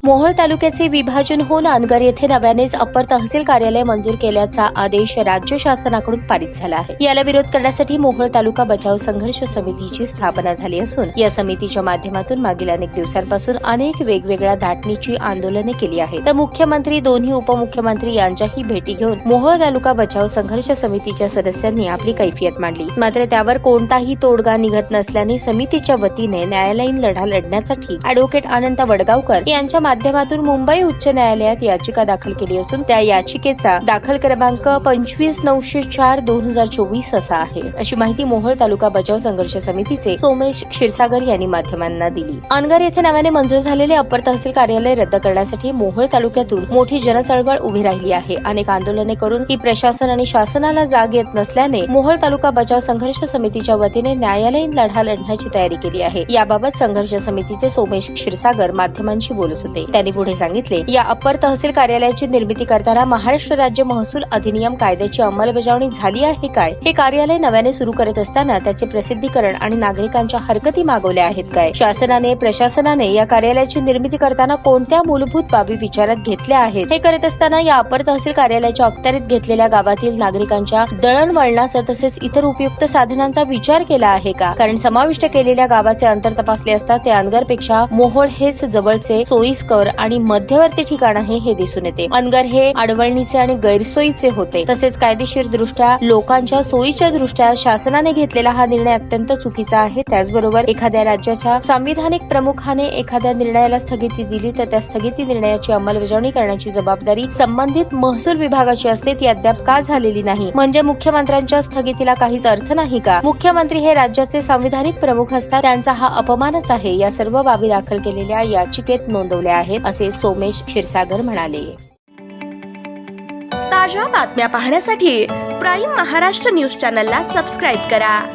मोहोळ तालुक्याचे विभाजन होऊन अनगर येथे नव्यानेच अप्पर तहसील कार्यालय मंजूर केल्याचा आदेश राज्य शासनाकडून पारित झाला आहे। याला विरोध करण्यासाठी मोहोळ तालुका बचाव संघर्ष समितीची स्थापना झाली असून या समितीच्या माध्यमातून मागील अनेक दिवसांपासून अनेक वेगवेगळ्या धाटणीची आंदोलने केली आहेत। तर मुख्यमंत्री, दोन्ही उपमुख्यमंत्री यांच्याही भेटी घेऊन मोहोळ तालुका बचाव संघर्ष समितीच्या सदस्यांनी आपली कैफियत मांडली। मात्र त्यावर कोणताही तोडगा निघत नसल्याने समितीच्या वतीने न्यायालयीन लढा लढण्यासाठी अॅडव्होकेट अनंत वडगावकर यांच्या माध्यमातून मुंबई उच्च न्यायालयात याचिका दाखल केली असून त्या याचिकेचा दाखल क्रमांक 25/904/2024 असा आहे, अशी माहिती मोहोळ तालुका बचाव संघर्ष समितीचे सोमेश क्षीरसागर यांनी माध्यमांना दिली। अनगर येथे नव्याने मंजूर झालेले अप्पर तहसील कार्यालय रद्द करण्यासाठी मोहोळ तालुक्यातून मोठी जनचळवळ उभी राहिली आहे। अनेक आंदोलने करून ही प्रशासन आणि शासनाला जाग येत नसल्याने मोहोळ तालुका बचाव संघर्ष समितीच्या वतीने न्यायालयीन लढा लढण्याची तयारी केली आहे। याबाबत संघर्ष समितीचे सोमेश क्षीरसागर माध्यमांशी बोलत होते। त्यांनी पुढे सांगितले, या अप्पर तहसील कार्यालयाची निर्मिती करताना महाराष्ट्र राज्य महसूल अधिनियम कायद्याची अंमलबजावणी झाली आहे काय? हे कार्यालय नव्याने सुरू करत असताना त्याचे प्रसिद्धीकरण आणि नागरिकांच्या हरकती मागवल्या आहेत काय? शासनाने, प्रशासनाने या कार्यालयाची निर्मिती करताना कोणत्या मूलभूत बाबी विचारात घेतल्या आहेत? हे करत असताना या अप्पर तहसील कार्यालयाच्या अखत्यारीत घेतलेल्या गावातील नागरिकांच्या दळणवळणाचा तसेच इतर उपयुक्त साधनांचा विचार केला आहे का? कारण समाविष्ट केलेल्या गावाचे अंतर तपासले असता ते अनगरपेक्षा मोहोळ हेच जवळचे, सोयीस्कर आणि मध्यवर्ती ठिकाण आहे हे दिसून येते। अनगर हे अडवणीचे आणि गैरसोयीचे होते। तसेच कायदेशीर दृष्ट्या, लोकांच्या सोयीच्या दृष्ट्या शासनाने घेतलेला हा निर्णय अत्यंत चुकीचा आहे। त्याचबरोबर एखाद्या राज्याच्या संविधानिक प्रमुखाने एखाद्या निर्णयाला स्थगिती दिली तर त्या स्थगिती निर्णयाची अंमलबजावणी करण्याची जबाबदारी संबंधित महसूल विभागाची असते, ती अद्याप का झालेली नाही? म्हणजे मुख्यमंत्र्यांच्या स्थगितीला काहीच अर्थ नाही का? मुख्यमंत्री हे राज्याचे संविधानिक प्रमुख असतात, त्यांचा हा अपमानच आहे। या सर्व बाबी दाखल केलेल्या याचिकेत नोंदवल्या आहेत, असे सोमेश क्षीरसागर म्हणाले। ताज्या बातम्या पाहण्यासाठी प्राईम महाराष्ट्र न्यूज चॅनलला सबस्क्राईब करा।